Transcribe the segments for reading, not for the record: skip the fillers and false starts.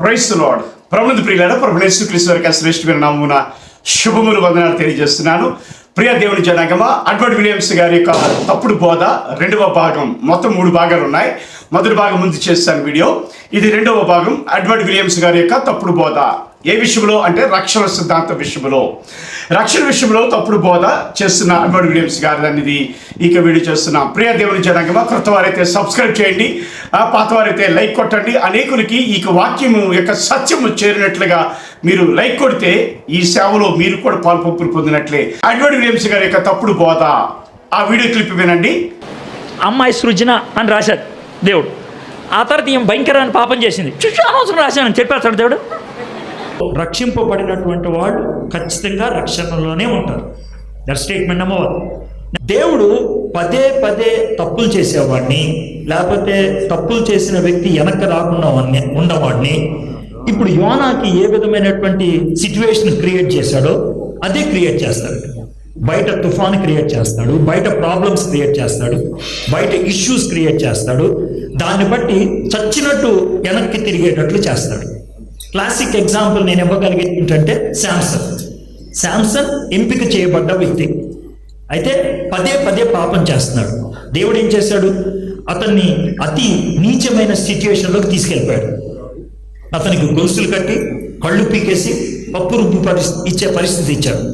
Praise the lord. ప్రభునందు ప్రియులారా, ప్రభువైన యేసుక్రీస్తు వారి శ్రేష్ఠమైన నామమున శుభములు వందనాలు తెలియజేస్తున్నాను. ప్రియ దేవుని జనాంగమా, ఎడ్వర్డ్ విలియమ్స్ గారి యొక్క తప్పుడు బోధ రెండవ భాగం, మొత్తం 3 భాగాలు ఉన్నాయి. మొదటి భాగం ముందు చేస్తాను వీడియో, ఇది రెండవ భాగం. ఎడ్వర్డ్ విలియమ్స్ గారి యొక్క తప్పుడు బోధ ఏ విషయంలో అంటే రక్షణ సిద్ధాంత విషయంలో, రక్షణ విషయంలో తప్పుడు బోధ చేస్తున్న ఎడ్వర్డ్ విలియమ్స్ గారి అనేది ఇక వీడియో చేస్తున్నాం. ప్రియ దేవుని జనాంగమా, క్రొత్త వారైతే సబ్స్క్రైబ్ చేయండి, పాత వారైతే లైక్ కొట్టండి. అనేకులకి ఈ వాక్యము యొక్క సత్యము చేరినట్లుగా మీరు లైక్ కొడితే ఈ సేవలో మీరు కూడా పాల్పంపులు పొందినట్లే. ఎడ్వర్డ్ విలియమ్స్ గారి యొక్క తప్పుడు బోధ, ఆ వీడియో క్లిప్ వినండి. అమ్మాయి సృజన అని రాశాడు దేవుడు. ఆ తర్వాత ఈమె భయంకరమైన పాపం చేసింది. అనవసరం రాశానని చెప్పేస్తాడు దేవుడు. రక్షింపబడినటువంటి వాళ్ళు ఖచ్చితంగా రక్షణలోనే ఉంటారు. That statement number 1. దేవుడు పదే పదే తప్పులు చేసేవాడిని, లేకపోతే తప్పులు చేసిన వ్యక్తి వెనక్కి రాకుండా ఉన్నవాడిని ఇప్పుడు యోనాకి ఏ విధమైనటువంటి సిచ్యువేషన్ క్రియేట్ చేశాడో అదే క్రియేట్ చేస్తాడు. బయట తుఫాన్ క్రియేట్ చేస్తాడు, బయట ప్రాబ్లమ్స్ క్రియేట్ చేస్తాడు, బయట ఇష్యూస్ క్రియేట్ చేస్తాడు. దాన్ని బట్టి చచ్చినట్టు వెనక్కి తిరిగేటట్లు చేస్తాడు. క్లాసిక్ ఎగ్జాంపుల్ నేను ఇవ్వగలిగేది ఏంటంటే శాంసన్ ఎంపిక చేయబడ్డ వ్యక్తి అయితే పదే పదే పాపం చేస్తున్నాడు. దేవుడు ఏం చేశాడు? అతన్ని అతి నీచమైన సిచ్యువేషన్లోకి తీసుకెళ్ళిపోయాడు. అతనికి గొలుసులు కట్టి కళ్ళు పీకేసి పప్పు రుబ్బు ఇచ్చే పరిస్థితి ఇచ్చాడు.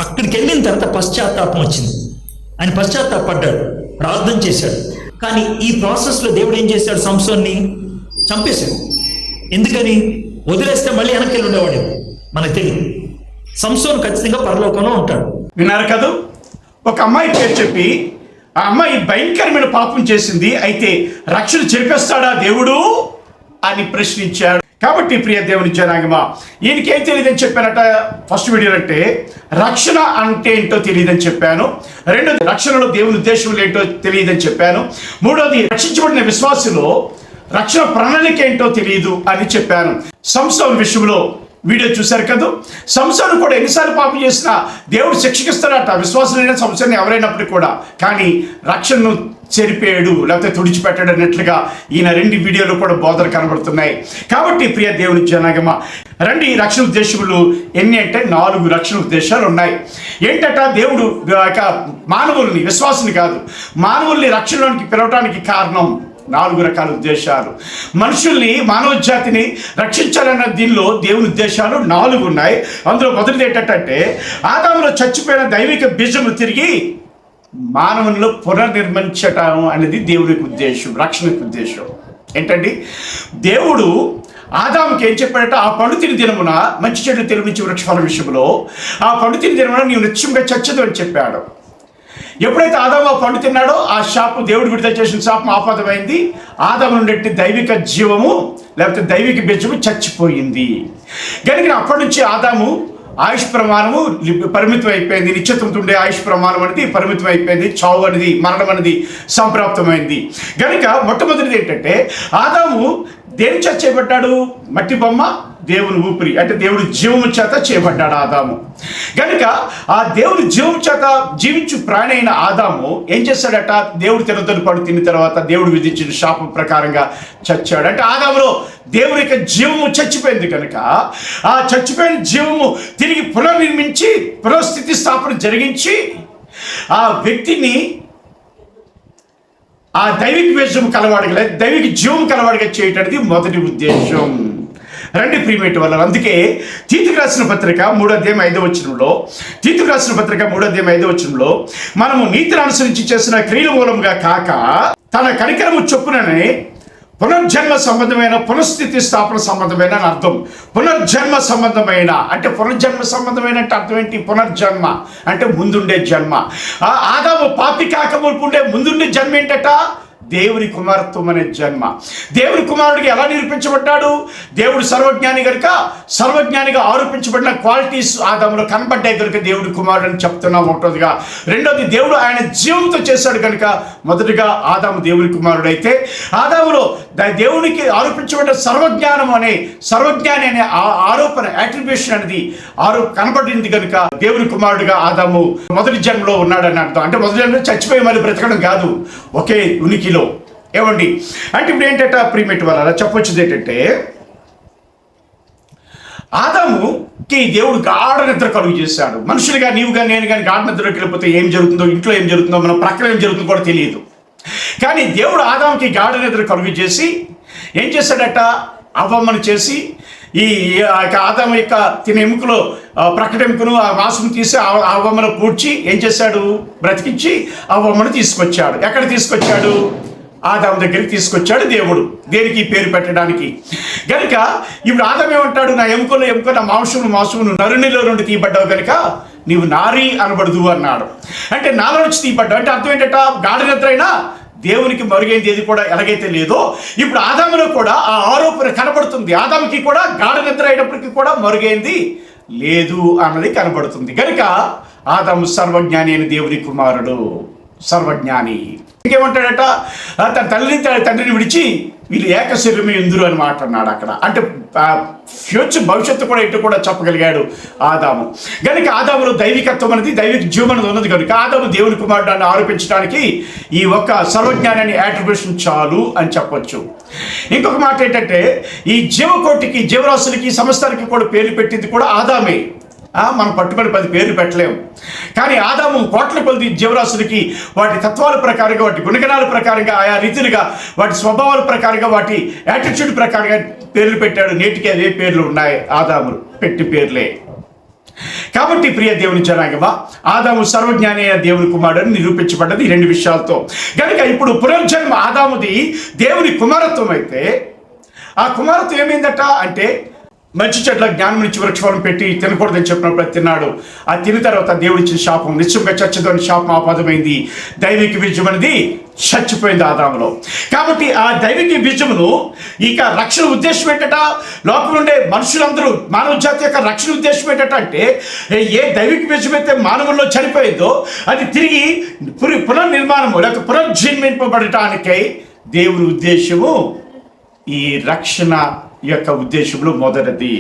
అక్కడికి వెళ్ళిన తర్వాత పశ్చాత్తాపం వచ్చింది. ఆయన పశ్చాత్తాపడ్డాడు, ప్రార్థన చేశాడు. కానీ ఈ ప్రాసెస్లో దేవుడు ఏం చేశాడు? సంసోన్ని చంపేశాడు. ఎందుకని? వదిలేస్తే మళ్ళీ వెనక్కి వెళ్ళి ఉండేవాడు. మనకు తెలియదు. సంసోను ఖచ్చితంగా పరలోకంలో ఉంటాడు. విన్నారు కదా, ఒక అమ్మాయి పేరు చెప్పి ఆ అమ్మాయి భయంకరమైన పాపం చేసింది, అయితే రక్షణ చెరిపేస్తాడా దేవుడు అని ప్రశ్నించాడు. కాబట్టి ప్రియ దేవుని జనాంగమా, ఈయనకేం తెలియదని చెప్పానట ఫస్ట్ వీడియో అంటే రక్షణ అంటే ఏంటో తెలియదని చెప్పాను. రెండోది రక్షణలో దేవుని ఉద్దేశం ఏంటో తెలియదని చెప్పాను. మూడోది రక్షించబడిన విశ్వాసులో రక్షణ ప్రణాళిక ఏంటో తెలియదు అని చెప్పాను. సంసోను విషయంలో వీడియో చూశారు కదా. సంసోను కూడా ఎన్నిసార్లు పాపం చేసినా దేవుడు శిక్షకిస్తాడట, విశ్వాసులైన సంసోను ఎవరైనప్పటికీ కూడా. కానీ రక్షణను చెరిపేయడు, లేకపోతే తుడిచిపెట్టాడు అన్నట్లుగా ఈయన 2 వీడియోలు కూడా బోధలు కనబడుతున్నాయి. కాబట్టి ప్రియ దేవుని జనాగమ, రండి, రక్షణ ఉద్దేశములు ఎన్ని అంటే 4 రక్షణ ఉద్దేశాలు ఉన్నాయి. ఏంటట? దేవుడు మానవుల్ని, విశ్వాసుని కాదు, మానవుల్ని రక్షణలోనికి పిలవటానికి కారణం 4 రకాల ఉద్దేశాలు. మనుషుల్ని, మానవ జాతిని రక్షించాలన్న దీనిలో దేవుని ఉద్దేశాలు 4 ఉన్నాయి. అందులో మొదటిది ఏంటంటే ఆదాములో చచ్చిపోయిన దైవిక బీజము తిరిగి మానవునిలో పునర్నిర్మించటం అనేది దేవునికి ఉద్దేశం, రక్షణకు ఉద్దేశం. ఏంటండి? దేవుడు ఆదాముకి ఏం చెప్పాడట? ఆ పండు తిని దినమున మంచి చెడు తెలివించి వృక్షఫల విషయంలో ఆ పండు తిని దినమున నీవు నిత్యంగా చచ్చదు అని చెప్పాడు. ఎప్పుడైతే ఆదాము ఆ పండు తిన్నాడో ఆ శాపం, దేవుడు విడుదల చేసిన శాపం ఆపాదమైంది. ఆదాము నుండి దైవిక జీవము లేకపోతే దైవిక బీజము చచ్చిపోయింది. కనుక అప్పటి నుంచి ఆదాము ఆయుష్ ప్రమాణము పరిమితం అయిపోయింది. నిశ్చితంతో ఉండే ఆయుష్ ప్రమాణం అనేది పరిమితం అయిపోయింది. చావు అనేది, మరణం అనేది సంప్రాప్తమైంది. కనుక మొట్టమొదటిది ఏంటంటే ఆదాము దేని చేత చేయబడ్డాడు? మట్టి బొమ్మ, దేవుని ఊపిరి అంటే దేవుడి జీవము చేత చేయబడ్డాడు ఆదాము. కనుక ఆ దేవుని జీవము చేత జీవించు ప్రాణి అయిన ఆదాము ఏం చేశాడట? దేవుడు తినతోని పడు తిన్న తర్వాత దేవుడు విధించిన శాపం ప్రకారంగా చచ్చాడు. అంటే ఆదాములో దేవుని యొక్క జీవము చచ్చిపోయింది. కనుక ఆ చచ్చిపోయిన జీవము తిరిగి పునర్నిర్మించి పునఃస్థితి స్థాపన జరిగించి ఆ వ్యక్తిని ఆ దైవిక బీజం కలవాడిగా, దైవిక జీవం కలవాడిగా చేయటానికి మొదటి ఉద్దేశం. రండి ప్రియమేటి వల్ల. అందుకే తీతుకు రాసిన పత్రిక 3:5 తీతుకు రాసిన పత్రిక 3:5 మనము నీతిని అనుసరించి చేసిన క్రియల మూలంగా కాక తన కనికరము చొప్పుననే పునర్జన్మ సంబంధమైన, పునఃస్థితి స్థాపన సంబంధమైన అని అర్థం. పునర్జన్మ సంబంధమైన అంటే పునర్జన్మ సంబంధమైన అంటే అర్థం ఏంటి? పునర్జన్మ అంటే ముందుండే జన్మ. ఆదాము పాపి కాకముందు ఉండే ముందుండే జన్మ ఏంటట? దేవుని కుమారత్వం అనే జన్మ. దేవుని కుమారుడికి ఎలా నిరూపించబడ్డాడు? దేవుడు సర్వజ్ఞాని కనుక సర్వజ్ఞానిగా ఆరోపించబడిన క్వాలిటీస్ ఆదాములో కనబడ్డాయి కనుక దేవుడి కుమారుడు అని చెప్తున్నాం ఒకటిగా. రెండోది, దేవుడు ఆయన జీవంతో చేశాడు కనుక మొదటిగా ఆదాము దేవుని కుమారుడు అయితే ఆదాములో దేవునికి ఆరోపించబడిన సర్వజ్ఞాని అనే ఆరోపణ, అట్రిబ్యూషన్ అనేది కనబడింది కనుక దేవుని కుమారుడిగా ఆదాము మొదటి జన్మలో ఉన్నాడని అర్థం. అంటే మొదటి జన్మలో చచ్చిపోయి మళ్ళీ బ్రతకడం కాదు, ఒకే ఉనికి. ఏమండి అంటే ఇప్పుడు ఏంటంటే ప్రీమేట్ వల్ల చెప్పొచ్చుది ఏంటంటే ఆదాముకి దేవుడు గాఢ నిద్ర కలుగు చేశాడు. మనుషులుగా నీవు కానీ నేను కానీ గాఢ నిద్రలోకి వెళ్ళిపోతే ఏం జరుగుతుందో, ఇంట్లో ఏం జరుగుతుందో, మన ప్రక్కన ఏం జరుగుతుందో కూడా తెలియదు. కానీ దేవుడు ఆదాముకి గాఢ నిద్ర కలుగు చేసి ఏం చేశాడట, అవ్వమ్మను చేసి ఈ ఆదాము యొక్క తిన ఎముకలో ప్రకటెముకను ఆ మాంసం తీసి ఆ అవ్వమ్మను పూడ్చి ఏం చేశాడు, బ్రతికించి అవ్వమ్మను తీసుకొచ్చాడు. ఎక్కడ తీసుకొచ్చాడు? ఆదాము దగ్గరికి తీసుకొచ్చాడు దేవుడు. దేనికి? పేరు పెట్టడానికి. కనుక ఇప్పుడు ఆదాము ఏమంటాడు, నా ఎముకలో ఎముక, నా మాంసమును నరునిలో నుండి తీయబడ్డావు కనుక నీవు నారి అనబడదు అన్నాడు. అంటే నాలో నుంచి తీయబడ్డావు అంటే అర్థం ఏంటంట, గాఢ నిద్ర అయినా దేవునికి మరుగైంది ఏది కూడా ఎలాగైతే లేదో ఇప్పుడు ఆదాములో కూడా ఆ ఆరోపణ కనబడుతుంది. ఆదాముకి కూడా గాఢ నిద్ర అయినప్పటికీ కూడా మరుగైంది లేదు అన్నది కనబడుతుంది. కనుక ఆదాము సర్వజ్ఞాని అని దేవుని కుమారుడు, సర్వజ్ఞాని. ఇంకేమంటాడట, తన తండ్రిని విడిచి వీళ్ళు ఏక శరీరమే ఎందురు అని మాట అన్నాడు అక్కడ. అంటే ఫ్యూచర్ భవిష్యత్తు కూడా ఇటు కూడా చెప్పగలిగాడు ఆదాము. కనుక ఆదాములో దైవికత్వం అనేది, దైవిక జీవం అనేది ఉన్నది కనుక ఆదాము దేవుని కుమారుడాన్ని ఆరోపించడానికి ఈ ఒక్క సర్వజ్ఞానాన్ని అట్రిబ్యూషన్ చాలు అని చెప్పొచ్చు. ఇంకొక మాట ఏంటంటే, ఈ జీవకోటికి, జీవరాశులకి, సమస్తానికి కూడా పేర్లు పెట్టింది కూడా ఆదామే. మనం పట్టుబడి 10 పేర్లు పెట్టలేము. కానీ ఆదాము కోట్ల కొద్ది జీవరాశులకి వాటి తత్వాల ప్రకారంగా, వాటి గుణగణాల ప్రకారంగా, ఆయా రీతిలుగా, వాటి స్వభావాల ప్రకారంగా, వాటి యాటిట్యూడ్ ప్రకారంగా పేర్లు పెట్టాడు. నేటికి అవే పేర్లు ఉన్నాయి, ఆదాము పెట్టి పేర్లే. కాబట్టి ప్రియ దేవుని జనాంగమా, ఆదాము సర్వజ్ఞాని అయిన దేవుని కుమారుడు నిరూపించబడ్డది ఈ 2 విషయాలతో. కనుక ఇప్పుడు పునర్జన్మ ఆదాముది దేవుని కుమారత్వం అయితే, ఆ కుమారత్వం ఏమైందట అంటే, మంచి చెట్ల జ్ఞానం నుంచి వృక్షఫలం పెట్టి తినకూడదని చెప్పినప్పుడు తిన్నాడు. ఆ తిన్న తర్వాత దేవుడిచ్చిన శాపం నిశ్చయంగా చచ్చదని శాపం ఆపాదమైంది. దైవిక బీజం అనేది చచ్చిపోయింది ఆదాములో. కాబట్టి ఆ దైవిక బీజమును ఇక రక్షణ ఉద్దేశం ఏంటట, లోపల ఉండే మనుషులందరూ, మానవ జాతి యొక్క రక్షణ ఉద్దేశం ఏంటట అంటే, ఏ దైవిక బీజం అయితే మానవుల్లో చనిపోయిందో అది తిరిగి పునర్నిర్మాణము లేకపోతే పునర్జన్మింపబడటానికై దేవుని ఉద్దేశము ఈ రక్షణ యొక్క ఉద్దేశంలో మొదటిది.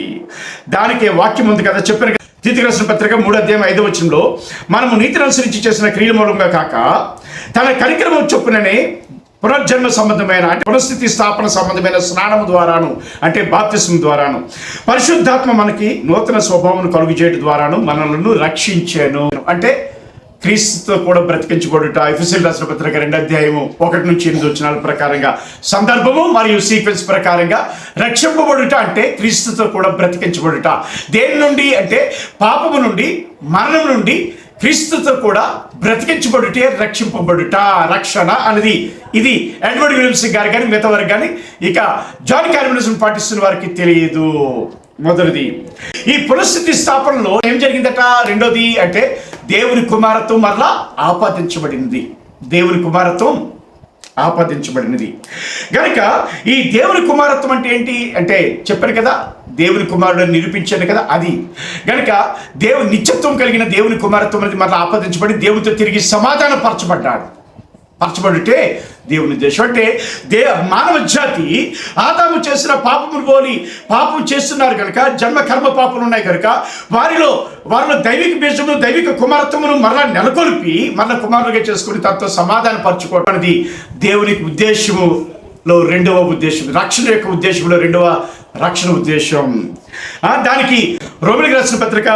దానికే వాక్యం ఉంది కదా, చెప్పాను. తీతుకు రాసిన పత్రిక 3:5 మనము నీతిని అనుసరించి చేసిన క్రియల మూలంగా కాక తన కనికరము చొప్పుననే పునర్జన్మ సంబంధమైన అంటే పునఃస్థితి స్థాపన సంబంధమైన స్నానము ద్వారాను అంటే బాప్తిస్మం ద్వారాను పరిశుద్ధాత్మ మనకి నూతన స్వభావం కలుగు చేయడం ద్వారాను మనలను రక్షించాను. అంటే క్రీస్తుతో కూడా బ్రతికించబడుట. ఎఫెసీయులకు రాసిన పత్రిక 2:1-8 ప్రకారంగా సందర్భము మరియు సీక్వెన్స్ ప్రకారంగా రక్షింపబడుట అంటే క్రీస్తుతో కూడా బ్రతికించబడుట. దేని నుండి అంటే పాపము నుండి, మరణం నుండి క్రీస్తుతో కూడా బ్రతికించబడుటే రక్షింపబడుట, రక్షణ అనేది. ఇది ఎడ్వర్డ్ విలియమ్స్ గారు కానీ మిగతా వారికి కానీ, ఇక జాన్ కాల్వినిజం పాటిస్తున్న వారికి తెలియదు. మొదటిది ఈ పునఃస్థితి స్థాపనలో ఏం జరిగిందట. రెండోది అంటే దేవుని కుమారత్వం మరలా ఆపాదించబడింది. దేవుని కుమారత్వం ఆపాదించబడినది. కనుక ఈ దేవుని కుమారత్వం అంటే ఏంటి అంటే చెప్పాను కదా, దేవుని కుమారుడు నిరూపించాను కదా, అది కనుక దేవుని నిత్యత్వం కలిగిన దేవుని కుమారత్వం అనేది మరలా ఆపాదించబడి దేవునితో తిరిగి సమాధాన పరచబడుటే దేవుని ఉద్దేశం. అంటే మానవ జాతి ఆదాము చేసిన పాపమును పోలి పాపం చేస్తున్నారు కనుక, జన్మ కర్మ పాపములు ఉన్నాయి కనుక వారిలో దైవిక బీజమును, దైవిక కుమారత్వమును మరలా నెలకొల్పి మరలా కుమారులుగా చేసుకుని తనతో సమాధాన పరచుకోవడం అనేది దేవునికి ఉద్దేశములో 2వ ఉద్దేశం. రక్షణ యొక్క ఉద్దేశంలో 2వ రక్షణ ఉద్దేశం. దానికి రోమిలికి రాసిన పత్రిక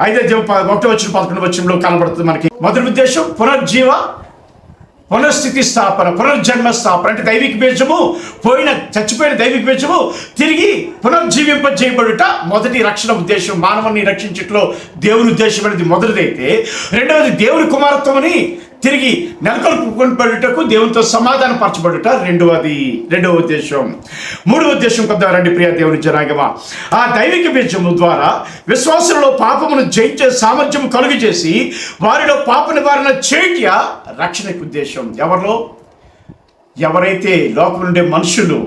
5:1-11 కనబడుతుంది మనకి. మొదటి ఉద్దేశం పునఃస్థితి స్థాపన, పునర్జన్మ స్థాపన. అంటే దైవిక బీజము చచ్చిపోయిన దైవిక బీజము తిరిగి పునర్జీవింపజేయబడుట మొదటి రక్షణ ఉద్దేశం. మానవుని రక్షించట్లో దేవుని ఉద్దేశం అనేది మొదటిదైతే, రెండవది దేవుని కుమారత్వమని తిరిగి నెలకొల్పుకొనబడుటకు దేవునితో సమాధాన పరచబడుట రెండవ ఉద్దేశం. మూడవ ఉద్దేశం కొద్దిగా రండి ప్రియ దేవుని జనాంగమా. ఆ దైవిక బీజము ద్వారా విశ్వాసంలో పాపమును జయించే సామర్థ్యం కలుగు చేసి వారిలో పాప నివారణ చేయట రక్షణకు ఉద్దేశం. ఎవరైతే లోపల ఉండే మనుషులు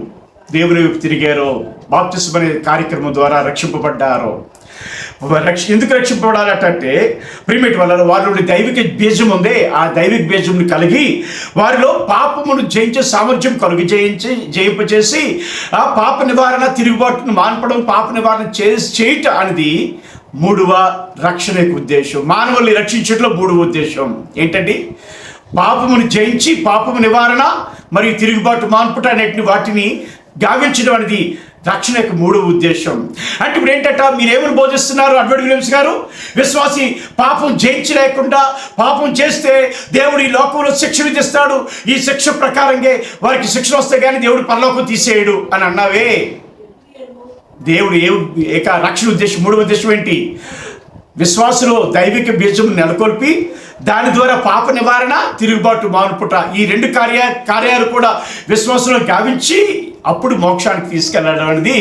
దేవుని వైపు తిరిగారో, బాప్తిస్మం అనే కార్యక్రమం ద్వారా రక్షింపబడ్డారో. ఎందుకు రక్షింపబడాలంటే ప్రిమిట్ వల్ల వారిలో దైవిక బీజం ఉంది. ఆ దైవిక బీజంను కలిగి వారిలో పాపమును జయించే సామర్థ్యం జయింపచేసి ఆ పాప నివారణ, తిరుగుబాటును మాన్పడం, పాప నివారణ చేయటం అనేది 3వ రక్షణ యొక్క ఉద్దేశం. మానవుల్ని రక్షించడంలో 3వ ఉద్దేశం ఏంటండి? పాపమును జయించి పాపము నివారణ మరియు తిరుగుబాటు మాన్పుట అనేటిని వాటిని గావించడం అనేది రక్షణ యొక్క మూడవ ఉద్దేశం. అంటే ఇప్పుడు ఏంటంట, మీరేమని బోధిస్తున్నారు అడ్వర్డ్ విలియమ్స్ గారు? విశ్వాసి పాపం జయించలేకుండా పాపం చేస్తే దేవుడు ఈ లోకంలో శిక్ష విధిస్తాడు, ఈ శిక్ష ప్రకారంగా వారికి శిక్ష వస్తే కానీ దేవుడు పరలోకం తీసేయడు అని అన్నావే. దేవుడు రక్షణ ఉద్దేశం మూడవ ఉద్దేశం ఏంటి? విశ్వాసులో దైవిక బీజం నెలకొల్పి దాని ద్వారా పాప నివారణ, తిరుగుబాటు మానుపుట, ఈ రెండు కార్యాలు కూడా విశ్వాసంలో గావించి అప్పుడు మోక్షానికి తీసుకెళ్ళడం అనేది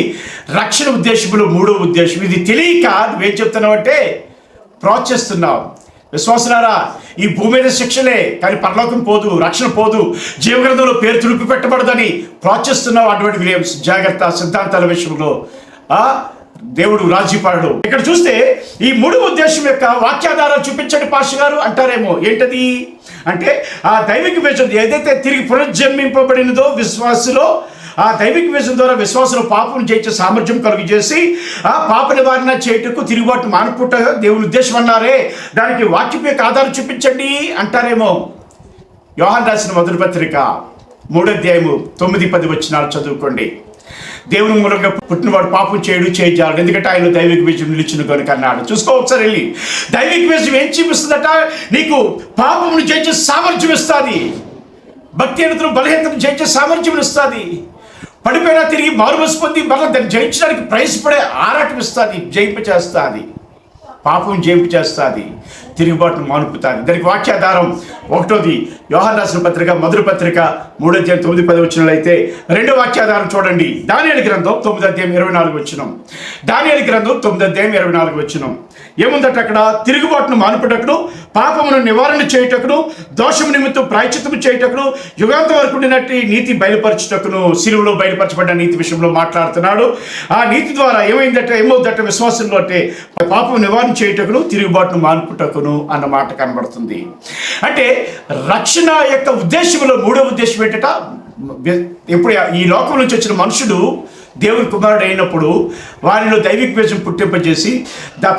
రక్షణ ఉద్దేశంలో మూడవ ఉద్దేశం. ఇది తెలియక నువ్వేం చెప్తున్నావు అంటే ప్రోత్సహిస్తున్నావు. విశ్వాసులారా, ఈ భూమి మీద శిక్షలే కానీ పరలోకం పోదు, రక్షణ పోదు, జీవగ్రంథంలో పేరు తుడిపి పెట్టబడదని ప్రోత్సహిస్తున్నావు అడ్వర్డ్ విలియమ్స్. జాగ్రత్త, సిద్ధాంతాల విషయంలో దేవుడు రాజీపడడు. ఇక్కడ చూస్తే ఈ మూడవ ఉద్దేశం యొక్క వాక్యాధారాలు చూపించండి పాస్టర్ గారు అంటారేమో. ఏంటది అంటే, ఆ దైవిక బీజం ఏదైతే తిరిగి పునర్జన్మింపబడినదో విశ్వాసులో, ఆ దైవిక బీజం ద్వారా విశ్వాసంలో పాపం జయించే సామర్థ్యం కలుగు చేసి ఆ పాప నివారణ చేయటకు, తిరుగుబాటు మానుపుట దేవుని ఉద్దేశం అన్నారే, దానికి వాక్యం యొక్క ఆధారం చూపించండి అంటారేమో. యోహాను రాసిన మొదటి పత్రిక 3వ అధ్యాయము 9-10 వచనాలు చదువుకోండి. దేవుని మూలంగా పుట్టినవాడు పాపం చేయజాలడు, ఎందుకంటే ఆయన దైవిక బీజం నిలిచిన కనుక అన్నాడు. చూసుకో ఒకసారి వెళ్ళి. దైవిక బీజం ఏం చూపిస్తుందట? నీకు పాపమును జయించే సామర్థ్యం ఇస్తుంది, భక్తిహీనతను బలహీనతను జయించే సామర్థ్యం ఇస్తుంది, పడిపోయినా తిరిగి మారుమనసు పొంది మళ్ళీ దాన్ని జయించడానికి ప్రయాసపడే ఆరాటం ఇస్తుంది, జయింపచేస్తుంది, పాపం జయింపచేస్తుంది, తిరుగుబాటును మానుపుతుంది. దానికి వాక్యాధారం ఒకటోది యోహాను రాసిన పత్రిక మొదటి పత్రిక 3వ అధ్యాయం 9-10 వచనాలైతే, రెండో వాక్యాధారం చూడండి దానియేలు గ్రంథం 9వ అధ్యాయం 24 వచనం. దానియేలు గ్రంథం 9వ అధ్యాయం 24 వచనం ఏముందట అక్కడ? తిరుగుబాటును మానుపుటకును, పాపమును నివారణ చేయుటకును, దోషము నిమిత్తం ప్రాయశ్చిత్తము చేయుటకును, యుగాంతం వరకు ఉండినట్టు నీతి బయలుపరచుటకును. సిలువలో బయలుపరచబడ్డ నీతి విషయంలో మాట్లాడుతున్నాడు. ఆ నీతి ద్వారా ఏమవుద్దట? విశ్వాసంలో అంటే పాపం నివారణ చేయుటకును, తిరుగుబాటును మానుపుటకును అన్న మాట కనబడుతుంది. అంటే రక్షణ యొక్క ఉద్దేశంలో మూడవ ఉద్దేశం ఏంటట? ఎప్పుడు ఈ లోకం నుంచి వచ్చిన మనుషుడు దేవుని కుమారుడు అయినప్పుడు వారిలో దైవిక బీజం పుట్టింపజేసి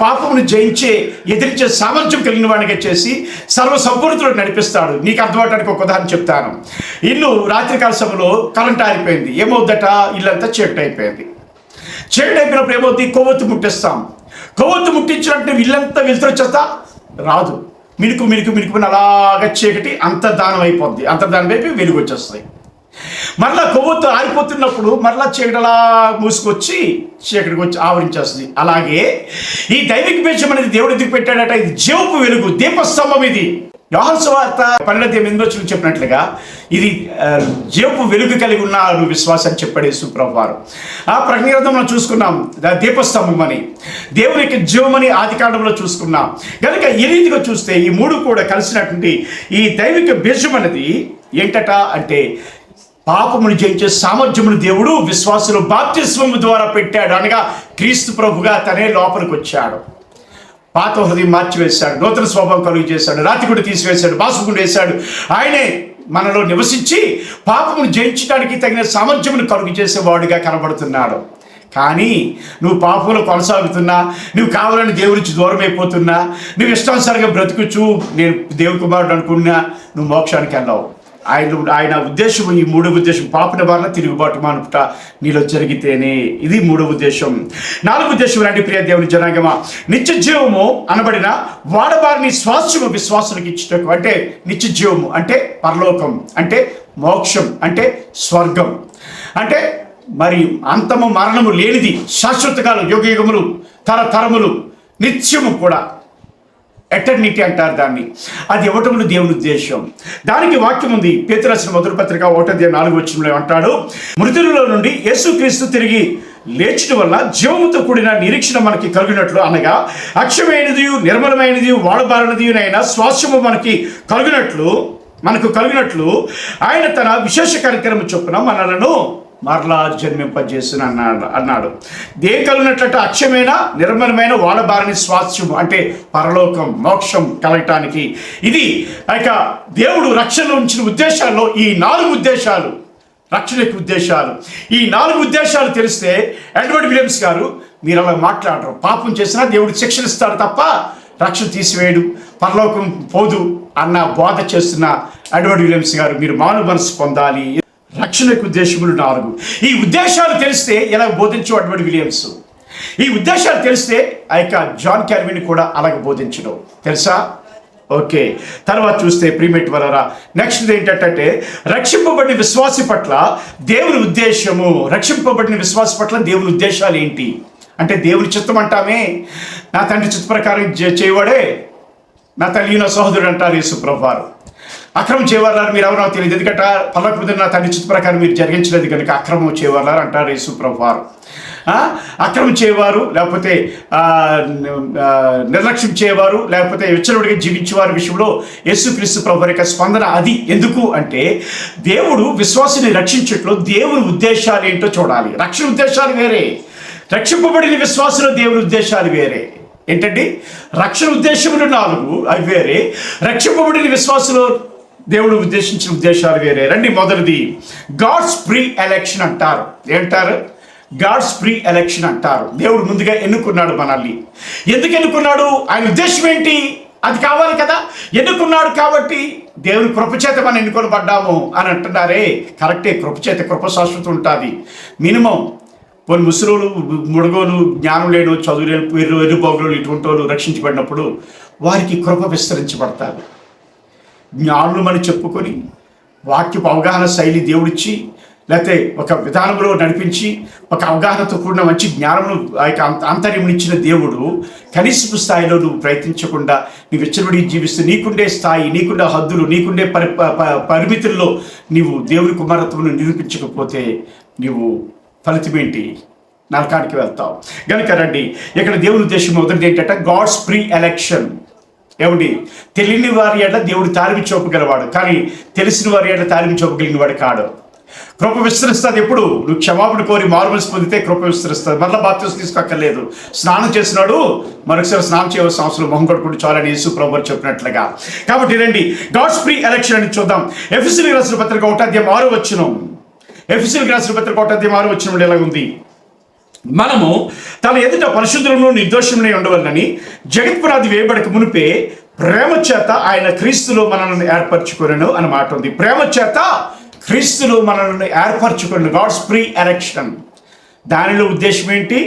పాపమును జయించే, ఎదిరించే సామర్థ్యం కలిగిన వాడిగా చేసి సర్వసంపూర్ణతలో నడిపిస్తాడు. నీకు అర్థమవడానికి ఒక ఉదాహరణ చెప్తాను. ఇల్లు రాత్రికాల సమయంలో కరెంట్ ఆరిపోయింది, ఏమవుద్దట? ఇల్లంతా చీకటి అయిపోయింది. చీకటి అయిపోయినప్పుడు ఏమవుతుంది? కొవ్వొత్తు ముట్టిస్తాం. కొవ్వొత్తు ముట్టించినట్టు ఇల్లంతా వెళ్తురొచ్చేస్తా రాదు, మినుకు అలాగా చీకటి అంతర్ధానం అయిపోద్ది, అంతర్ధానం అయిపోయి వెలుగు వచ్చేస్తాయి. మరలా కొవ్వొత్తు ఆరిపోతున్నప్పుడు మరలా చీకటిలా మూసుకొచ్చి చీకటికి వచ్చి ఆవరించేస్తుంది. అలాగే ఈ దైవిక బీజం అనేది దేవుడు ఎందుకు పెట్టాడట? ఇది జీవపు వెలుగు, దీపస్తంభం. ఇది యోహాను సువార్త 12:8 చెప్పినట్లుగా ఇది జీవపు వెలుగు కలిగి ఉన్నాడు విశ్వాసం అని చెప్పాడు యేసు ప్రభువారు. ఆ ప్రకటన గ్రంథంలో చూసుకున్నాం దీపస్తంభం అని, దేవుని యొక్క జీవమని ఆదికాండంలో చూసుకున్నాం. కనుక ఈ రీతిగా చూస్తే ఈ మూడు కూడా కలిసినటువంటి ఈ దైవిక బీజం అనేది ఏంటట అంటే, పాపమును జయించే సామర్థ్యమును దేవుడు విశ్వాసులు బాప్తిస్మము ద్వారా పెట్టాడు. అనగా క్రీస్తు ప్రభుగా తనే లోపలికి వచ్చాడు, పాత హృదయం మార్చివేశాడు, నూతన స్వభావం కలుగు చేశాడు, రాతిగుండు తీసివేశాడు, బాసుగుండు వేశాడు. ఆయనే మనలో నివసించి పాపమును జయించడానికి తగిన సామర్థ్యమును కలుగు చేసేవాడుగా కనబడుతున్నాడు. కానీ నువ్వు పాపంలో కొనసాగుతున్నా, నువ్వు కావాలని దేవుడి నుంచి దూరం అయిపోతున్నా, నువ్వు ఇష్టానుసారంగా బ్రతుకుచు నేను దేవుని కుమారుడు అనుకున్నా, నువ్వు మోక్షానికి వెళ్ళావు. ఆయన ఉద్దేశం, ఈ మూడవ ఉద్దేశం పాప నివారణ, తిరుగుబాటు మానుపుట నీలో జరిగితేనే. ఇది మూడవ ఉద్దేశం. నాలుగు ఉద్దేశం రండి ప్రియ దేవుని జనాంగమా, నిత్య జీవము అనబడిన వాడబారిని స్వాస్థ్యము విశ్వాసులకు ఇచ్చుటకు. అంటే నిత్య జీవము అంటే పరలోకం, అంటే మోక్షం, అంటే స్వర్గం, అంటే మరి అంతము మరణము లేనిది, శాశ్వత కాలం, యుగ యుగములు, తరతరములు, నిత్యము కూడా, ఎటర్నిటీ అంటారు దాన్ని. అది ఇవ్వటంలో దేవుని ఉద్దేశం. దానికి వాక్యం ఉంది. పేతురు రాసిన మొదటి పత్రిక 1:4 అంటాడు, మృతులలో నుండి యేసుక్రీస్తు తిరిగి లేచడం వల్ల జీవముతో కూడిన నిరీక్షణ మనకి కలిగినట్లు, అనగా అక్షయమైనది, నిర్మలమైనది, వాడబారినది అయిన స్వాస్థ్యము మనకు కలిగినట్లు ఆయన తన విశేష కార్యక్రమం చొప్పున మనలను మరలా జన్మింపజేసిన అన్నాడు. దేని కలిగినట్లట? అక్షయమైన, నిర్మలమైన, వాడబారిన స్వాస్థ్యం అంటే పరలోకం, మోక్షం కలగటానికి. ఇది ఇక దేవుడు రక్షణలో ఉంచిన ఉద్దేశాల్లో ఈ 4 ఉద్దేశాలు, రక్షణ యొక్క ఉద్దేశాలు. ఈ 4 ఉద్దేశాలు తెలిస్తే ఎడ్వర్డ్ విలియమ్స్ గారు మీరు అలా మాట్లాడరు. పాపం చేసినా దేవుడు శిక్షణ ఇస్తాడు తప్ప రక్షణ తీసివేయడు, పరలోకం పోదు అన్న బోధ చేస్తున్న ఎడ్వర్డ్ విలియమ్స్ గారు, మీరు మారు మనసు పొందాలి. రక్షణకు ఉద్దేశములు 4. ఈ ఉద్దేశాలు తెలిస్తే ఎలా బోధించు అడ్వర్డ్ విలియమ్స్, ఈ ఉద్దేశాలు తెలిస్తే ఆ యొక్క జాన్ క్యాల్విన్ కూడా అలాగ బోధించడం తెలుసా? ఓకే, తర్వాత చూస్తే ప్రీమేట్ వలరా నెక్స్ట్ ఏంటంటే రక్షింపబడిన విశ్వాసి పట్ల దేవుని ఉద్దేశము. రక్షింపబడిన విశ్వాసి పట్ల దేవుని ఉద్దేశాలు ఏంటి అంటే, దేవుని చిత్తం అంటామే, నా తండ్రి చిత్త ప్రకారం చేయవాడే నా తల్లి నా సహోదరుడు అంటారు యేసు ప్రభువారు. అక్రమం చేయవారు మీరు ఎవరో తెలియదు, ఎందుకంటే పల్లకు మీద నా తండ్రి చిత్త ప్రకారం మీరు జరిగించలేదు కనుక అక్రమం చేయవారు అంటారు యేసు ప్రభువారు. అక్రమం చేయవారు, లేకపోతే నిర్లక్ష్యం చేయవారు, లేకపోతే విచ్చలవిడిగా జీవించేవారి విషయంలో యేసుక్రీస్తు ప్రభువారి యొక్క స్పందన అది. ఎందుకు అంటే దేవుడు విశ్వాసిని రక్షించట్లో దేవుని ఉద్దేశాలు ఏంటో చూడాలి. రక్షణ ఉద్దేశాలు వేరే, రక్షింపబడిన విశ్వాసంలో దేవుని ఉద్దేశాలు వేరే. ఏంటండి? రక్షణ ఉద్దేశములు 4 అవి వేరే, రక్షింపబడిన విశ్వాసంలో దేవుడు ఉద్దేశించిన ఉద్దేశాలు వేరే. రండి, మొదటిది గాడ్స్ ప్రీ ఎలక్షన్ అంటారు. ఏంటారు? గాడ్స్ ప్రీ ఎలక్షన్ అంటారు. దేవుడు ముందుగా ఎన్నుకున్నాడు మనల్ని. ఎందుకు ఎన్నుకున్నాడు? ఆయన ఉద్దేశం ఏంటి? అది కావాలి కదా. ఎన్నుకున్నాడు కాబట్టి దేవుని కృపచేత మనం ఎన్నుకొనబడ్డాము అని అంటున్నారే, కరెక్టే. కృపచేత కృప శాశ్వతం ఉంటుంది. మినిమం కొన్ని ముసలోళ్ళు, ముడుగోలు, జ్ఞానం లేను, చదువు లేని ఎరుబోగులు ఇటువంటి వాళ్ళు రక్షించబడినప్పుడు వారికి కృప విస్తరించబడతారు. జ్ఞానులు మనం చెప్పుకొని వాక్యపు అవగాహన శైలి దేవుడిచ్చి, లేకపోతే ఒక విధానంలో నడిపించి, ఒక అవగాహనతో కూడిన మంచి జ్ఞానమును ఆ యొక్క అంతర్యమునిచ్చిన దేవుడు కనీసపు స్థాయిలో నువ్వు ప్రయత్నించకుండా నువ్వు విచ్చలవిడి జీవిస్తూ నీకుండే స్థాయి, నీకుండే హద్దులు, నీకుండే పరిమితుల్లో నీవు దేవుని కుమారత్వను నిరూపించకపోతే నీవు ఫలితమేంటి? నరకానికి వెళ్తావు. కనుక రండి, ఇక్కడ దేవుని ఉద్దేశం మొదటిది ఏంటంటే గాడ్స్ ప్రీ ఎలక్షన్. ఏమిటి? తెలియని వారి ఎడ్ల దేవుడు తాలిమి చూపగలవాడు, కానీ తెలిసిన వారి ఎడ్ల తాలిమి చూపగలిగిన వాడు కాడు. కృప విస్తరిస్తుంది ఎప్పుడు? నువ్వు క్షమాపణ కోరి మారుమనసు పొందితే కృప విస్తరిస్తుంది. మరలా బాప్తిసం తీసుకోక్కర్లేదు. స్నానం చేసినాడు మరొకసారి స్నానం చేయవలసిన అవసరం, మొహం కడుకుంటూ చాలని యేసు ప్రభువు చెప్పినట్లుగా. కాబట్టి రండి, గాడ్స్ ప్రీ ఎలక్షన్ అని చూద్దాం. ఎఫెసీయులకు రాసిన పత్రిక 1:6 ఎఫెసీయులకు రాసిన పత్రిక 1:6 ఎలా ఉంది? మనము తన ఎదుట పరిశుద్ధులను నిర్దోషములై ఉండవలనని జగత్పునాది వేయబడక మునిపే ప్రేమ చేత ఆయన క్రీస్తులో మనల్ని ఏర్పరచుకొనెను అని మాట ఉంది. ప్రేమ చేత క్రీస్తులో మనల్ని ఏర్పరచుకొనెను. God's pre election. దానిలో ఉద్దేశం ఏంటి?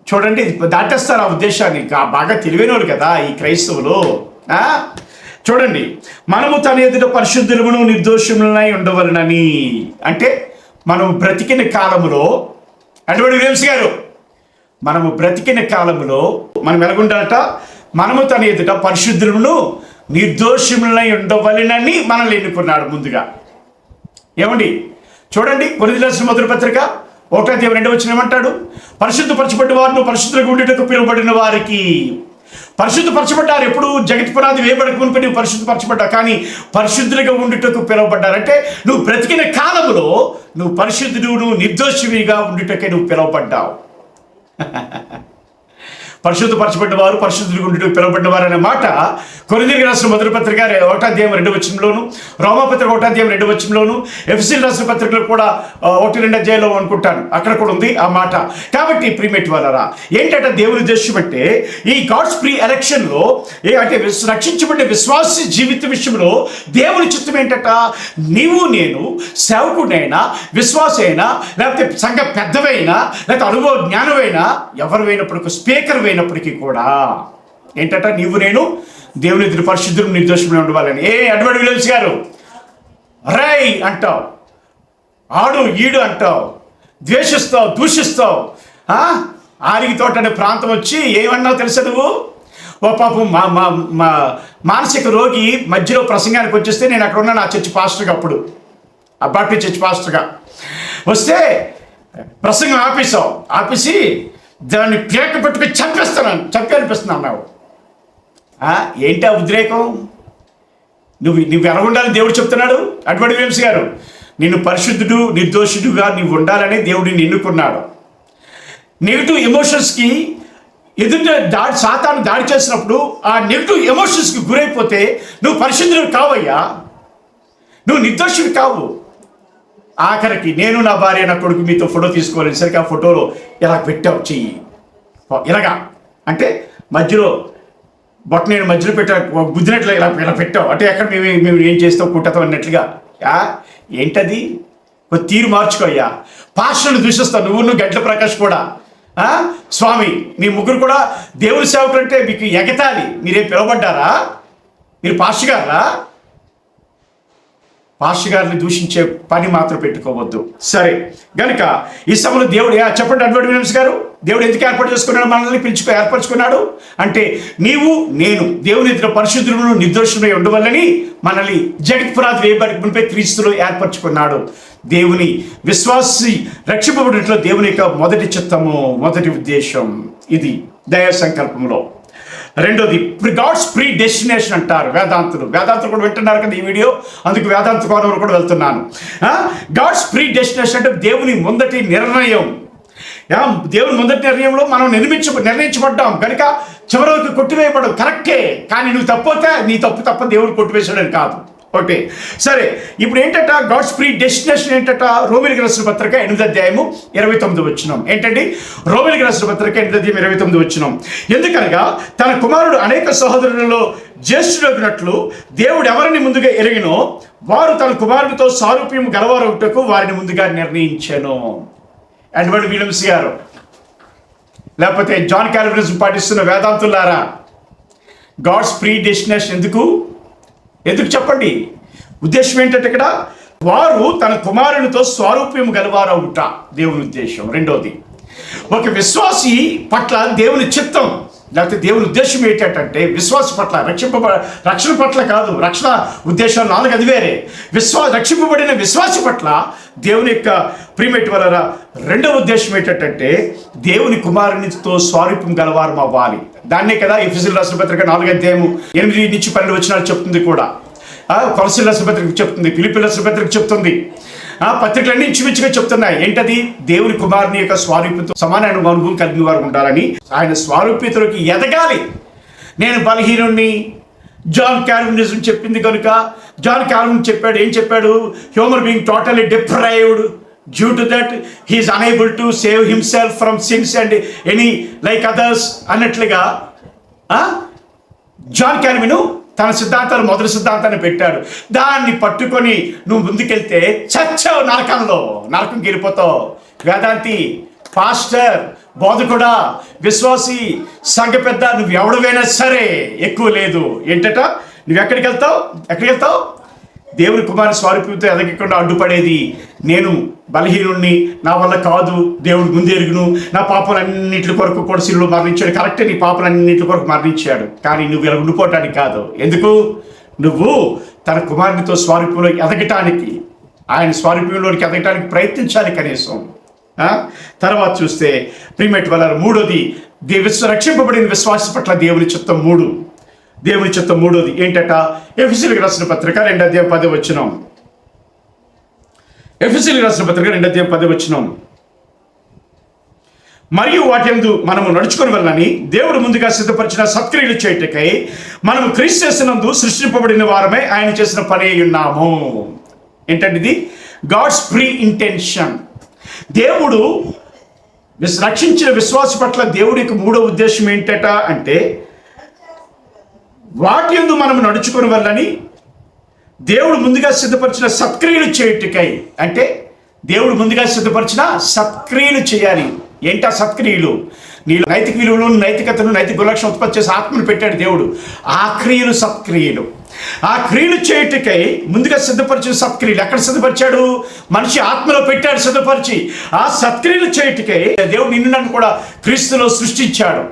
చూడండి, దాటేస్తారు ఆ ఉద్దేశాన్ని. బాగా తెలివైన వాళ్ళు కదా ఈ క్రైస్తవులు. చూడండి, మనము తన ఎదుట పరిశుద్ధులను నిర్దోషములై ఉండవలనని అంటే మనం బ్రతికిన కాలములో, అడ్వర్డ్ విలియమ్స్ గారు, మనము బ్రతికిన కాలంలో మనం ఎలాగుండాలట? మనము తన ఎదుట పరిశుద్ధులను నిర్దోషములై ఉండవలెనని మనల్ని ఎన్నుకున్నాడు ముందుగా. ఏమండి? చూడండి, కొరింథీయులకు రాసిన మొదటి పత్రిక 1:2 ఏమంటాడు? పరిశుద్ధపరచబడిన వారిని పరిశుద్ధులుగా ఉండుటకు పిలువబడిన వారికి. పరిశుద్ధపరచబడ్డారు ఎప్పుడు? జగత్ పునాది వేయబడక మునుపు నువ్వు పరిశుద్ధపరచబడ్డావు, కానీ పరిశుద్ధులుగా ఉండుటకు పిలువబడ్డారంటే నువ్వు బ్రతికిన కాలంలో నువ్వు పరిశుద్ధుడు, నువ్వు నిర్దోషివిగా ఉండుటకే నువ్వు పిలువబడ్డావు. పరిశుద్ధపరచబడిన వారు పరిశుద్ధులుగా ఉండుటకు పిలువబడిన వారు అనే మాట కొరింథీయులకు రాసిన మొదటి పత్రిక 1:2 రోమాపత్రిక 1:2 ఎఫెసీయులకు రాసిన పత్రికలో కూడా 1-2 అనుకుంటాను, అక్కడ కూడా ఉంది ఆ మాట. కాబట్టి ప్రీమేట్ వాళ్ళరా, ఏంటంటే దేవుని ఉద్దేశం అంటే ఈ గాడ్స్ ప్రీ ఎలక్షన్లో అంటే రక్షించబడిన విశ్వాసి జీవిత విషయంలో దేవుని చిత్తం ఏంటట? నీవు నేను సేవకుడైనా, విశ్వాసైనా, లేకపోతే సంఘ పెద్దవైనా, లేకపోతే అనుభవ జ్ఞానమైనా, ఎవరివైనప్పటికీ, స్పీకర్ అయినప్పటికీ కూడా ఏంటట? నీవు నేను దేవుని ఎదురు పరిశుద్ధులు నిర్దోషములై ఉండవాలని. అడ్వర్డ్ విలియమ్స్ గారు రై అంటావు, ఆడు ఈడు అంటావు, ద్వేషిస్తావు, దూషిస్తావు. ఆరిగి తోట అనే ప్రాంతం వచ్చి ఏమన్నావు తెలుసా నువ్వు? ఓ పాపం మా మానసిక రోగి మధ్యలో ప్రసంగానికి వచ్చేస్తే నేను అక్కడ ఉన్నాను, ఆ చర్చ్ పాస్టర్గా, అప్పుడు ఆ బాప్టిస్ట్ చర్చ్ పాస్టర్గా వస్తే ప్రసంగం ఆపేసి దాన్ని పేక పెట్టుకుని చంపేనిపిస్తున్నావు అన్నావు. ఏంటి ఆ ఉద్రేకం? నువ్వు ఎలా ఉండాలని దేవుడు చెప్తున్నాడు. అడ్వర్డ్ విలియమ్స్ గారు, నిన్ను పరిశుద్ధుడు, నిర్దోషుడుగా నీవు ఉండాలని దేవుడు నిన్ను ఎన్నుకున్నాడు. నెగిటివ్ ఎమోషన్స్కి సాతాను దాడి చేసినప్పుడు ఆ నెగిటివ్ ఎమోషన్స్కి గురైపోతే నువ్వు పరిశుద్ధుడు కావయ్యా, నువ్వు నిర్దోషుడు కావు. ఆఖరికి నేను నా భార్య నా కొడుకు మీతో ఫోటో తీసుకోవాలి సరికి ఆ ఫోటోలో ఇలా పెట్టావు చెయ్యి, ఇలాగా అంటే మధ్యలో నేను మధ్యలో పెట్టా గుద్దినట్లు ఇలా పెట్టావు అంటే ఎక్కడ మేము ఏం చేస్తావు కుట్టతాం అన్నట్లుగా. ఏంటది? ఒక తీరు మార్చుకోయ్యా. పాస్టర్ని దూషిస్తావు నువ్వు గంటల ప్రకాష్ కూడా. స్వామి మీ ముగ్గురు కూడా దేవుని సేవకులు అంటే మీకు ఎగతాళి. మీరేం పిలువబడ్డారా? మీరు పాస్టర్ గారా? పాస్టర్ గారిని దూషించే పని మాత్రం పెట్టుకోవద్దు. సరే గనుక ఈ సమయంలో దేవుడు చెప్పండి అడ్వర్డ్ విలియమ్స్ గారు, దేవుడు ఎందుకు ఏర్పాటు చేసుకున్నాడు? మనల్ని ఏర్పరచుకున్నాడు అంటే నీవు నేను దేవుని ఎదుట పరిశుద్ధులను నిర్దోషులై ఉండవల్లని మనల్ని జగత్ పునాది వేయబడి మునిపే క్రీస్తులో ఏర్పరచుకున్నాడు. దేవుని విశ్వాసి రక్షింపబడినట్లు దేవుని యొక్క మొదటి చిత్తము, మొదటి ఉద్దేశం ఇది దయా సంకల్పంలో. రెండోది గాడ్స్ ప్రీ డెస్టినేషన్ అంటారు వేదాంతులు కూడా వింటున్నారు కదా ఈ వీడియో, అందుకు వేదాంత కోణంలో కూడా వెళ్తున్నాను. గాడ్స్ ప్రీ డెస్టినేషన్ అంటే దేవుని ముందటి నిర్ణయం. దేవుని మొదటి నిర్ణయంలో మనం నిర్ణయించబడ్డాం కనుక చివరి వరకు కొట్టివేయబడవు, కరెక్టే. కానీ నువ్వు తప్పితే నీ తప్ప దేవుడు కొట్టివేసాడని కాదు. ఓకే సరే, ఇప్పుడు ఏంటంట గాడ్స్ ప్రీ డెస్టినేషన్ ఏంటంట? రోమిలికి రాసిన పత్రిక 8వ అధ్యాయము 29వ వచనం. ఏంటండి? రోమిలికి రాసిన పత్రిక 8వ అధ్యాయం 29వ వచనం. ఎందుకనగా తన కుమారుడు అనేక సహోదరులలో జ్యేష్ఠుడగినట్లు దేవుడు ఎవరిని ముందుగా ఎరిగినో వారు తన కుమారుడితో సారూప్యం గలవారొకటకు వారిని ముందుగా నిర్ణయించాను. ఎడ్వర్డ్ విలియమ్స్ గారు లేకపోతే జాన్ క్యాల్వినిజం పాటిస్తున్న వేదాంతులారా, గాడ్స్ ప్రీ డెస్టినేషన్ ఎందుకు చెప్పండి? ఉద్దేశం ఏంటంటే ఇక్కడ వారు తన కుమారునితో స్వారూప్యం గలవారవుట దేవుని ఉద్దేశం. రెండోది ఒక విశ్వాసి పట్ల దేవుని చిత్తం లేకపోతే దేవుని ఉద్దేశం ఏంటంటే విశ్వాసి పట్ల రక్షణ పట్ల కాదు, రక్షణ ఉద్దేశం 4 అది వేరే. రక్షింపబడిన విశ్వాసి పట్ల దేవుని యొక్క ప్రియమేటి వలన రెండవ ఉద్దేశం ఏంటంటే దేవుని కుమారునితో స్వారూప్యం గలవారం అవ్వాలి. దాన్నే కదా ఎఫెసీయులకు రాసిన పత్రిక 4వ అధ్యాయము 8 నుంచి 12 వచనాలు చెప్తుంది కూడా. కొలస్సీయులకు రాసిన పత్రిక చెప్తుంది, ఫిలిప్పీయులకు రాసిన పత్రిక చెప్తుంది. పత్రికలన్నీ ఇంచుమించుగా చెప్తున్నాయి. ఏంటది? దేవుని కుమారుని యొక్క స్వారూప్యతో సమాన అనుభవం కలిగిన వారు ఉండాలని, ఆయన స్వారూప్యతలోకి ఎదగాలి. నేను బలహీనుణ్ణి జాన్ క్యాల్వినిజం చెప్పింది కనుక జాన్ క్యాల్విన్ చెప్పాడు. ఏం చెప్పాడు? Human being totally deprived due to that he is unable to save himself from since and any like others అన్నట్లుగా జాన్ క్యాల్విన్ తన సిద్ధాంతాలు మొదటి సిద్ధాంతాన్ని పెట్టాడు. దాన్ని పట్టుకొని నువ్వు ముందుకెళ్తే చచ్చావు, నరకం గెలిపోతావు. వేదాంతి, పాస్టర్, బోధకుడా, విశ్వాసి, సంఘ పెద్ద, నువ్వు ఎవడవైనా సరే ఎక్కువ లేదు. ఏంటట? నువ్వు ఎక్కడికి వెళ్తావు? దేవుని కుమారుని స్వారూప్యంతో ఎదగకుండా అడ్డుపడేది నేను బలహీనుణ్ణి, నా వల్ల కాదు, దేవుడు ముందు ఎరుగును, నా పాపలన్నింటి కొరకు కూడా శిలువలో మరణించాడు. కరెక్టే, నీ పాపలన్నింటి కొరకు మరణించాడు. కానీ నువ్వు ఇలా ఉండిపోవటానికి కాదు. ఎందుకు? నువ్వు తన కుమారునితో స్వారూప్యంలో ఎదగటానికి, ఆయన స్వారూప్యంలోనికి ఎదగటానికి ప్రయత్నించాలి కనీసం. తర్వాత చూస్తే ప్రియమేటి వల్ల మూడోది రక్షింపబడిన విశ్వాస పట్ల దేవుని చిత్తం మూడోది ఏంటట? ఎఫెసీయులకు రాసిన పత్రిక 2వ అధ్యాయం 10వ వచనం. ఎఫెసీయులకు రాసిన పత్రిక 2వ అధ్యాయం 10వ వచనం. మరియు వాటియందు మనము నడుచుకొని వెళ్ళని దేవుడు ముందుగా సిద్ధపరిచిన సత్క్రియలు చేయుటకై మనము క్రీస్తు యేసునందు సృష్టింపబడిన వారమే ఆయన చేసిన పని అయి ఉన్నాము. ఏంటంటే ఇది గాడ్స్ ప్రీ ఇంటెన్షన్. దేవుడు రక్షించిన విశ్వాస పట్ల దేవుడి యొక్క మూడో ఉద్దేశం ఏంటట అంటే వాటి యందు మనం నడుచుకొని వెళ్ళని దేవుడు ముందుగా సిద్ధపరిచిన సత్క్రియలు చేయుటకై. అంటే దేవుడు ముందుగా సిద్ధపరిచిన సత్క్రియలు చేయాలి. ఏంటి ఆ సత్క్రియలు? నీలో నైతిక విలువలను, నైతికతను, నైతిక గుణలక్షణం ఉత్పత్తి చేసి ఆత్మను పెట్టాడు దేవుడు. ఆ క్రియలు సత్క్రియలు. ఆ క్రియలు చేయుటకై ముందుగా సిద్ధపరిచిన సత్క్రియలు ఎక్కడ సిద్ధపరిచాడు? మనిషి ఆత్మలో పెట్టాడు సిద్ధపరిచి. ఆ సత్క్రియలు చేయుటకై దేవుడు నిన్ను నన్ను కూడా క్రీస్తులో సృష్టించాడు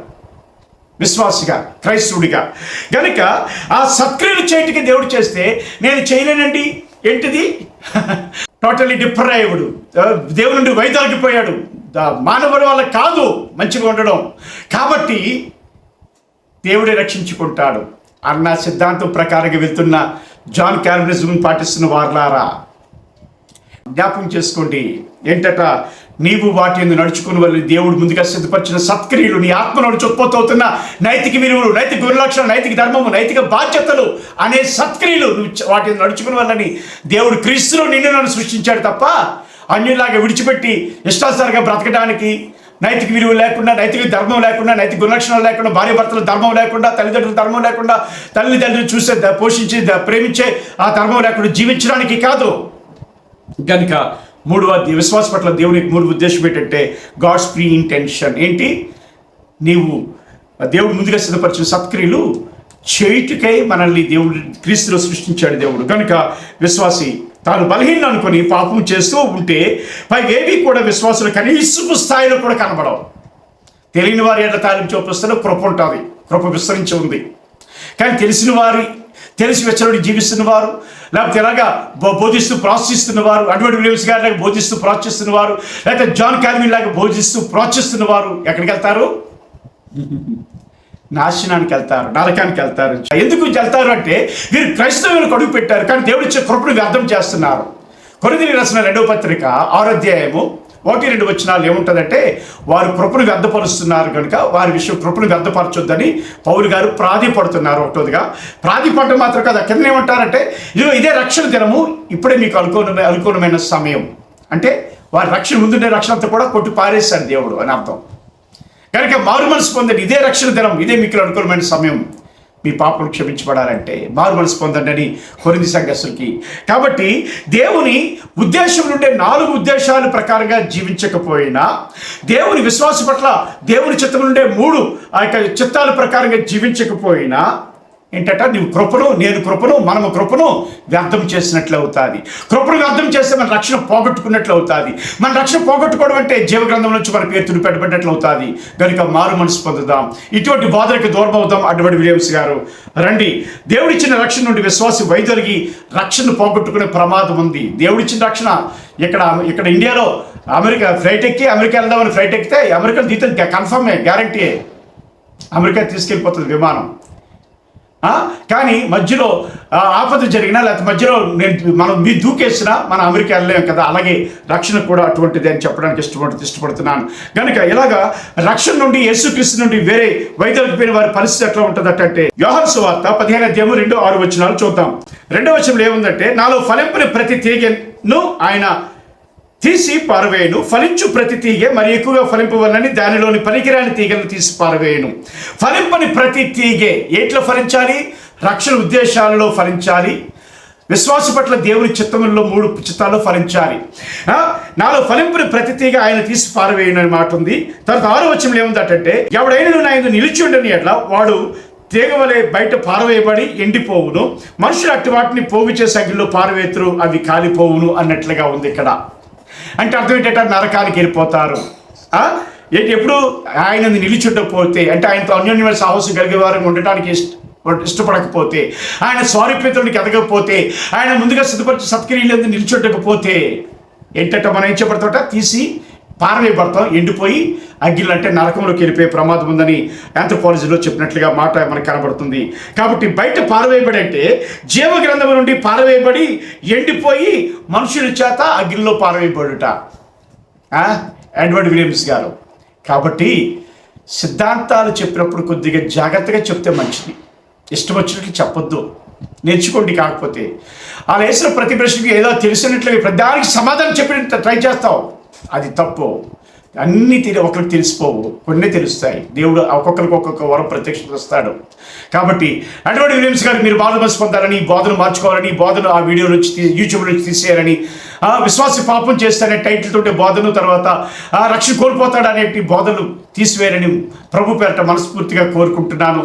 విశ్వాసిగా, క్రైస్తవుడిగా. కనుక ఆ సత్క్రియలు చేయటికి దేవుడు చేస్తే నేను చేయలేనండి. ఏంటిది? టోటలీ డిప్రైవ్డ్, దేవుడి నుండి వైదొలిగిపోయాడు. మానవుడి వల్ల కాదు మంచిగా ఉండడం, కాబట్టి దేవుడే రక్షించుకుంటాడు అన్న సిద్ధాంతం ప్రకారంగా వెళ్తున్న జాన్ క్యాల్వినిజం పాటిస్తున్న వారులారా జ్ఞాపకం చేసుకోండి. ఏంటట? నీవు వాటి యందు నడుచుకుని వెళ్ళి దేవుడు ముందుగా సిద్ధపరిచిన సత్క్రియలు, నీ ఆత్మను చొప్పుతవుతున్న నైతిక విలువలు, నైతిక గుణలక్షణాలు, నైతిక ధర్మము, నైతిక బాధ్యతలు అనే సత్క్రియలు నువ్వు వాటి యందు నడుచుకుని వెళ్ళని దేవుడు క్రీస్తులో నిన్ను నన్ను సృష్టించాడు తప్ప అన్యులాగా విడిచిపెట్టి ఇష్టానుసారంగా బ్రతకడానికి, నైతిక విలువ లేకుండా, నైతిక ధర్మం లేకుండా, నైతిక గుణలక్షణాలు లేకుండా, భార్య భర్తల ధర్మం లేకుండా, తల్లిదండ్రుల ధర్మం లేకుండా, తల్లిదండ్రులు చూసే పోషించి ప్రేమించే ఆ ధర్మం లేకుండా జీవించడానికి కాదు. కనుక విశ్వాస పట్ల దేవునికి మూడు ఉద్దేశం ఏంటంటే గాడ్స్ ప్రీ ఇంటెన్షన్ ఏంటి? నీవు దేవుడు ముందుగా సిద్ధపరిచిన సత్క్రియలు చేయుటకై మనల్ని దేవుడు క్రీస్తులో సృష్టించాడు దేవుడు. కనుక విశ్వాసి తాను బలహీన అనుకొని పాపం చేస్తూ ఉంటే పైగా ఏవి కూడా విశ్వాసులు కనీసపు స్థాయిలో కూడా కనబడవు. తెలియని వారి ఎట్లా తాలింపు చూపిస్తారో కృప ఉంటుంది, కృప విస్తరించి ఉంది. కానీ తెలిసి వెచ్చలుడి జీవిస్తున్న వారు, లేకపోతే ఇలాగా బోధిస్తూ ప్రోత్సహిస్తున్నవారు, అడ్వర్డ్ విలియమ్స్ గారి లాగా బోధిస్తూ ప్రోత్సహిస్తున్నవారు, లేకపోతే జాన్ కాల్విన్ లాగా బోధిస్తూ ప్రోత్సహిస్తున్నవారు ఎక్కడికి వెళ్తారు? నాశనానికి వెళ్తారు, నరకానికి వెళ్తారు. ఎందుకు వెళ్తారు అంటే వీరు క్రైస్తవులకు అడుగు పెట్టారు, కానీ దేవుడు ఇచ్చే కృపను వ్యర్థం చేస్తున్నారు. కొరింథీయులకు రాసిన 2వ పత్రిక 6వ అధ్యాయము 1-2 వచనాలు ఏముంటుందంటే, వారు కృపను వ్యర్థపరుస్తున్నారు కనుక వారి విషయం కృపను వ్యర్థపరచొద్దని పౌలు గారు ప్రాధిపడుతున్నారు. ఒకటోదిగా ప్రాధిపడటం మాత్రం కాదు, కింద ఏమంటారంటే ఇదే రక్షణ దినము, ఇప్పుడే మీకు అనుకూలమైన సమయం. అంటే వారి రక్షణ ముందుండే రక్షణ అంతా కూడా కొట్టి పారేశాడు దేవుడు అని అర్థం. కనుక మారు మనసు పొందండి, ఇదే రక్షణ దినం, ఇదే మీకు అనుకూలమైన సమయం. మీ పాపలు క్షమించబడాలంటే మారు మనసు పొందండి అని కొరింథీ సంఘస్థులకి. కాబట్టి దేవుని ఉద్దేశం నుండే 4 ఉద్దేశాల ప్రకారంగా జీవించకపోయినా, దేవుని విశ్వాస పట్ల దేవుని చిత్తం నుండే 3 ఆ యొక్క చిత్తాల ప్రకారంగా జీవించకపోయినా ఏంటంటే నువ్వు కృపను, నేను కృపను, మనము కృపను వ్యర్థం చేసినట్లు అవుతుంది. కృపను వ్యర్థం చేస్తే మన రక్షణ పోగొట్టుకున్నట్లు అవుతుంది. మన రక్షణ పోగొట్టుకోవడం అంటే జీవగ్రంథం నుంచి మన పేరు తుడిపెట్టబడినట్లు అవుతుంది. కనుక మారు మనసు పొందుదాం, ఇటువంటి బోధనకి దూరం అవుదాం. అడ్వర్డ్ విలియమ్స్ గారు రండి, దేవుడిచ్చిన రక్షణ నుండి విశ్వాసి వైదొలిగి రక్షణ పోగొట్టుకునే ప్రమాదం ఉంది. దేవుడిచ్చిన రక్షణ ఇక్కడ ఇండియాలో ఫ్లైట్ ఎక్కి అమెరికా వెళ్దామని ఫ్లైట్ ఎక్కితే అమెరికా దీతం కన్ఫర్మే, గ్యారంటీ, అమెరికా తీసుకెళ్ళిపోతుంది విమానం. కానీ మధ్యలో ఆపద జరిగినా, లేకపోతే మధ్యలో మీరు దూకేసినా మనం అమెరికా వెళ్ళలేం కదా. అలాగే రక్షణ కూడా అటువంటిది అని చెప్పడానికి ఇష్టపడుతున్నాను. కనుక ఇలాగా రక్షణ నుండి, యేసుక్రీస్తు నుండి వేరే వైదొలిగిపోయిన వారి పరిస్థితి ఎట్లా ఉంటుందంటే, యోహాను సువార్త 15వ అధ్యాయము 2-6 వచనాలు చూద్దాం. 2వ వచనంలో ఏముందంటే, నాలో ఫలింపుని ప్రతి తీగను ఆయన తీసి పారవేయను, ఫలించు ప్రతి తీగ మరి ఎక్కువగా ఫలింపవలనని దానిలోని పనికిరాని తీగలను తీసి పారవేయను. ఫలింపని ప్రతి తీగే ఎట్లా ఫలించాలి? రక్షణ ఉద్దేశాలలో ఫలించాలి, విశ్వాస పట్ల దేవుని చిత్తములలో 3 చిత్తాల్లో ఫలించాలి. నాలో ఫలింపుని ప్రతి తీగ ఆయన తీసి పారవేయను అని మాట ఉంది. తర్వాత 6వ వచనంలో ఏముందంటే, ఎవడైనా ఆయన నిలిచి ఉండని ఎట్లా వాడు తీగవలే బయట పారవేయబడి ఎండిపోవును, మనుషులు అట్టి వాటిని పోగు చేసే అగ్నిలో పారవేతురు, అవి కాలిపోవును అన్నట్లుగా ఉంది ఇక్కడ. అంటే అర్థం ఏంటంటే నరకానికి వెళ్ళిపోతారు. ఎప్పుడు ఆయన నిలిచుండకపోతే, అంటే ఆయనతో అన్యోన్యమైన సాహసం కలిగే వారు ఉండటానికి ఇష్టపడకపోతే, ఆయన స్వారూప్యతలోకి ఎదగకపోతే, ఆయన ముందుగా సిద్ధపరిచి సత్క్రియలు నిలిచుండకపోతే ఏంటంటే మనం ఏం చెప్పబడతాట తీసి పారవేయబడతాం, ఎండిపోయి అగ్గిలు అంటే నరకంలోకి వెళ్ళిపోయే ప్రమాదం ఉందని ఆంథ్రోపాలజీలో చెప్పినట్లుగా మాట మనకు కనబడుతుంది. కాబట్టి బయట పారవేయబడి అంటే జీవ గ్రంథం నుండి పారవేయబడి ఎండిపోయి మనుషుల చేత అగ్గిల్లో పారవేయబడుట. ఎడ్వర్డ్ విలియమ్స్ గారు. కాబట్టి సిద్ధాంతాలు చెప్పినప్పుడు కొద్దిగా జాగ్రత్తగా చెప్తే మంచిది, ఇష్టం వచ్చినట్లు చెప్పొద్దు, నేర్చుకోండి. కాకపోతే అలా వేసిన ప్రతి ప్రశ్నకి ఏదో తెలిసినట్లుగా ప్రతిదానికి సమాధానం చెప్పిన ట్రై చేస్తావు, అది తప్పు. అన్నీ ఒకరికి తెలిసిపోవు, కొన్ని తెలుస్తాయి. దేవుడు ఒక్కొక్కరికి ఒక్కొక్క వరం ప్రత్యక్షిస్తాడు. కాబట్టి అడ్వర్డ్ విలియమ్స్ గారు మీరు బాధ మనసు పొందాలని, ఈ బోధన మార్చుకోవాలని, ఈ బోధన ఆ వీడియో నుంచి యూట్యూబ్ నుంచి తీసేయాలని, విశ్వాసి పాపం చేస్తానే టైటిల్ తోటి బోధన, తర్వాత రక్షణ కోల్పోతాడు అనేటి బోధనలు తీసివేయాలని ప్రభు పేరట మనస్ఫూర్తిగా కోరుకుంటున్నాను.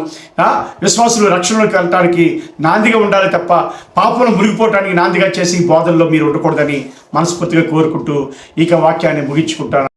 విశ్వాసులు రక్షణలోకి వెళ్ళటానికి నాందిగా ఉండాలి తప్ప పాపంలో మునిగిపోవటానికి నాందిగా చేసి ఈ బోధనలో మీరు ఉండకూడదని మనస్ఫూర్తిగా కోరుకుంటూ ఇక వాక్యాన్ని ముగించుకుంటాను.